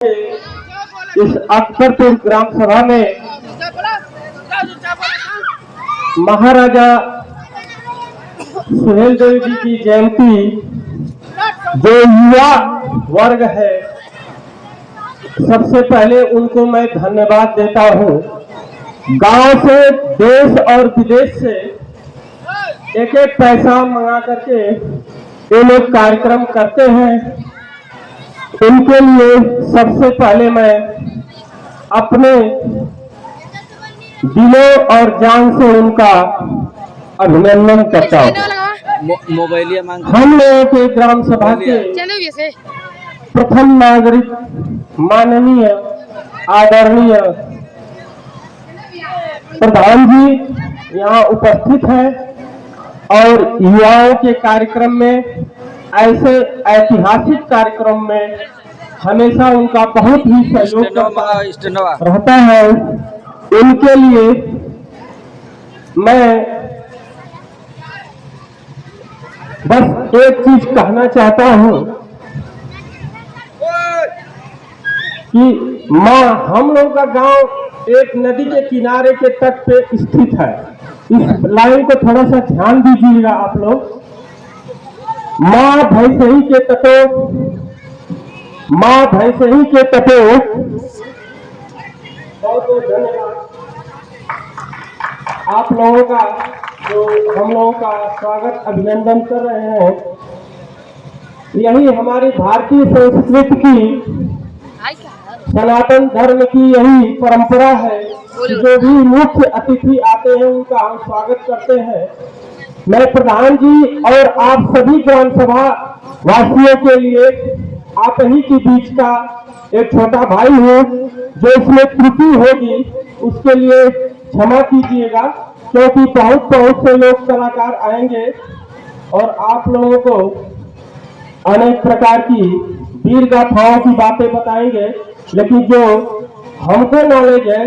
इस अकबरपुर ग्राम सभा में महाराजा सुहेलदेव जी की जयंती जो युवा वर्ग है, सबसे पहले उनको मैं धन्यवाद देता हूँ। गांव से, देश और विदेश से एक एक पैसा मंगा करके ये लोग कार्यक्रम करते हैं। उनके लिए सबसे पहले मैं अपने दिलों और जान से उनका अभिनंदन करता हूँ। हम लोगों के ग्राम सभा के प्रथम नागरिक माननीय आदरणीय प्रधान जी यहाँ उपस्थित हैं और युवाओं के कार्यक्रम में, ऐसे ऐतिहासिक कार्यक्रम में हमेशा उनका बहुत ही सहयोग रहता है। उनके लिए मैं बस एक चीज कहना चाहता हूं कि हम लोगों का गांव एक नदी के किनारे के तट पे स्थित है। इस लाइन को थोड़ा सा ध्यान दीजिएगा आप लोग। माँ भैंसही के तटो, माँ भैंसही के तटो। बहुत बहुत धन्यवाद आप लोगों का, जो हम लोगों का स्वागत अभिनंदन कर रहे हैं। यही हमारी भारतीय संस्कृति की, सनातन धर्म की यही परंपरा है कि जो भी मुख्य अतिथि आते हैं उनका हम स्वागत करते हैं। मैं प्रधान जी और आप सभी ग्राम सभा वासियों के लिए आप ही के बीच का एक छोटा भाई हूँ। जो इसमें त्रुटि होगी उसके लिए क्षमा कीजिएगा, क्योंकि बहुत से लोग कलाकार आएंगे और आप लोगों को अनेक प्रकार की वीर गाथाओं की बातें बताएंगे, लेकिन जो हमको नॉलेज है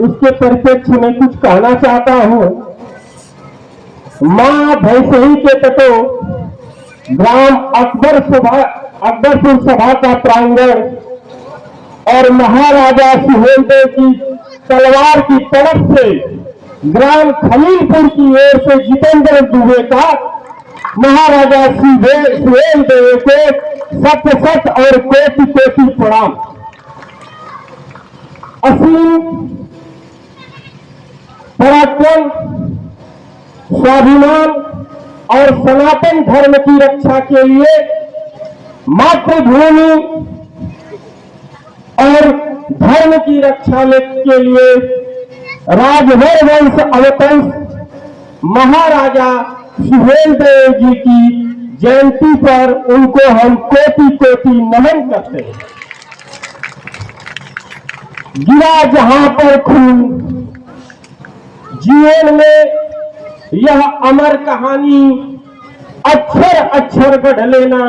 उसके परिप्रेक्ष्य में कुछ कहना चाहता हूँ। माँ भैंसही के तटो ग्राम अकबरपुर सभा का प्रांगण और महाराजा सुहेलदेव की तलवार की तरफ से ग्राम खलीलपुर की ओर से जितेंद्र दुबे का महाराजा सुहेलदेव को सत और कोटि प्रणाम। असीम पराक्रम, स्वाभिमान और सनातन धर्म की रक्षा के लिए मातृभूमि और धर्म की रक्षा के लिए राजभर वंश अवतंस महाराजा सुहेलदेव जी की जयंती पर उनको हम कोटि नमन करते हैं। गिरा जहां पर खून, जीवन में यह अमर कहानी अक्षर गढ़ लेना।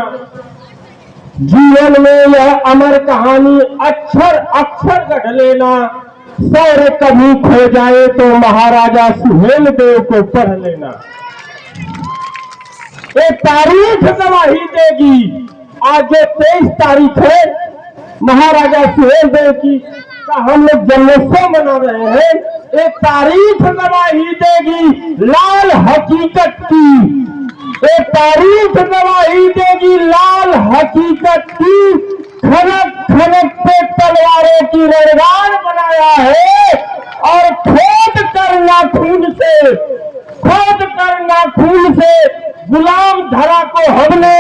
जीवन में यह अमर कहानी अक्षर गढ़ लेना। शौर्य कभी खो जाए तो महाराजा सुहेलदेव को पढ़ लेना। ये तारीख गवाही देगी। आज जो 23 तारीख है महाराजा सुहेलदेव की का हम लोग जन्मोत्सव मना रहे हैं। एक तारीख गवाही देगी लाल हकीकत की। एक तारीख गवाही देगी लाल हकीकत की। खनक पे तलवारों की रणगार बनाया है और खोद कर नाखून से गुलाम धरा को हमने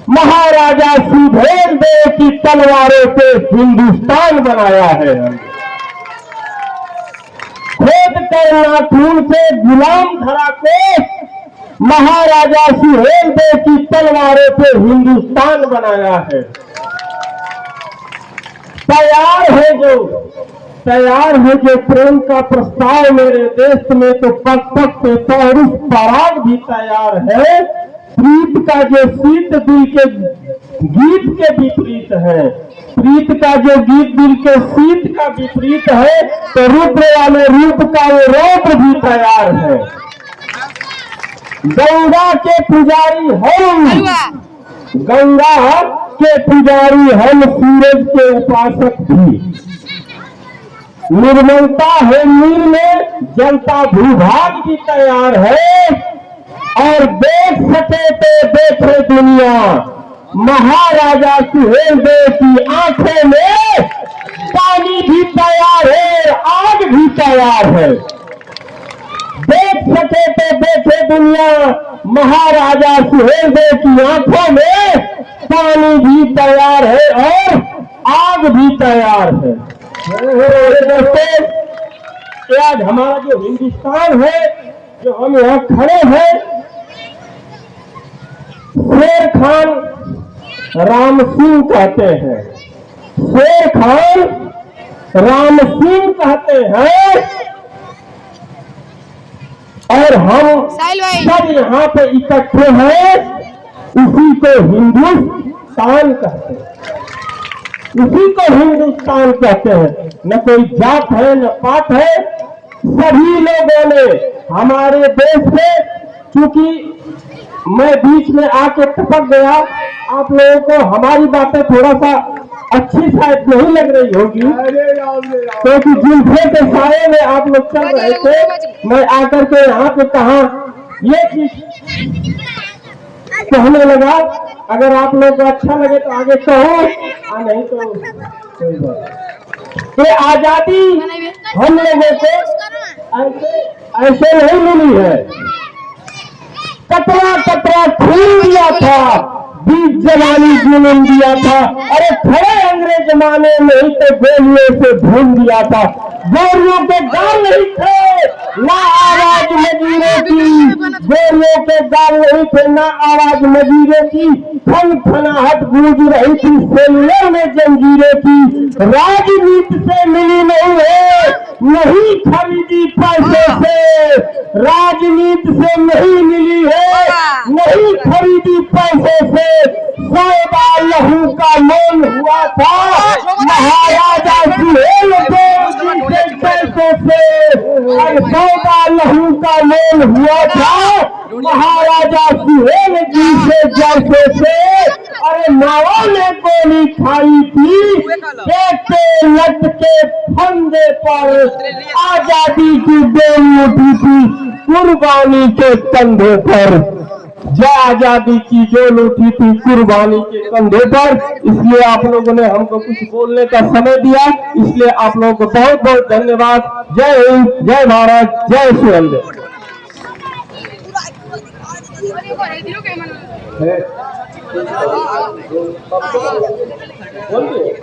महाराजा सुहेलदेव की तलवारों पे हिंदुस्तान बनाया है। खोद कर नाखून से गुलाम धरा को महाराजा सुहेलदेव की तलवारों पे हिंदुस्तान बनाया है। तैयार है जो प्रेम का प्रस्ताव मेरे देश में, तो पग पे पौरुष पराग भी तैयार है। प्रीत का जो शीत दिल के गीत के विपरीत है, प्रीत का जो गीत दिल के शीत का विपरीत है, तो रुद्र वाले रूप का वो रौद्र भी तैयार है। गंगा के पुजारी हम, गंगा के पुजारी हम सूरज के उपासक भी। निर्मलता है नीर में, जनता भूभाग भी तैयार है। और देख सके तो देखे दुनिया, महाराजा सुहेलदेव की आंखें में पानी भी तैयार है, आग भी तैयार है। देख सके तो देखे दुनिया, महाराजा सुहेलदेव की आंखों में पानी भी तैयार है और आग भी तैयार है। दोस्तों, आज हमारा जो हिंदुस्तान है, जो हम यहाँ खड़े हैं, शेर खान राम सिंह कहते हैं। शेर खान राम सिंह कहते हैं। और हम सब यहाँ पे इकट्ठे हैं, उसी को हिंदुस्तान कहते हैं। उसी को हिंदुस्तान कहते हैं। न कोई जात है न पात है, सभी लोगों ने हमारे देश से, चूंकि मैं बीच में आके टपक गया, आप लोगों को हमारी बातें थोड़ा सा अच्छी शायद नहीं लग रही होगी, क्योंकि जुल्फे के साये में आप लोग चल रहे थे। मैं आकर के यहाँ पे कहा ये चीज कहने लगा। अगर आप लोग को अच्छा लगे तो आगे कहो, नहीं तो कोई बात। ये आजादी हम लोगों को ऐसे नहीं मिली है। कतरा कतरा खून दिया था, 20 जवानी जुनून दिया था। अरे खड़े अंग्रेज जमाने में ही तो गोलियों से भून दिया था। गोलियों के गाल नहीं थे, ना आवाज मजीरों की। गोलियों के गाल नहीं थे, ना आवाज मजीरों की। खन खनाहट गूंज रही थी सेलुलर में जंजीरों की। राजनीति से मिली नहीं है, नहीं खरीदी पैसे से। राजनीति से नहीं मिली है, नहीं खरीदी पैसे से। 100 बार लहू का मोल हुआ था महाराजा सुहेलदेव जी के पैसे से। 100 बार लहू का मोल हुआ था महाराजा सुहेल जी से जैसे से। अरे नावा ने गोली खाई थी, देखते लटके फंदे पर। आजादी की बेली उठी थी कुर्बानी के कंधे पर। जय आजादी की डोल उठी थी कुर्बानी के कंधे पर। इसलिए आप लोगों ने हमको कुछ बोलने का समय दिया, इसलिए आप लोगों को बहुत बहुत धन्यवाद। जय हिंद, जय भारत, जय सुहेलदेव। बोलिए।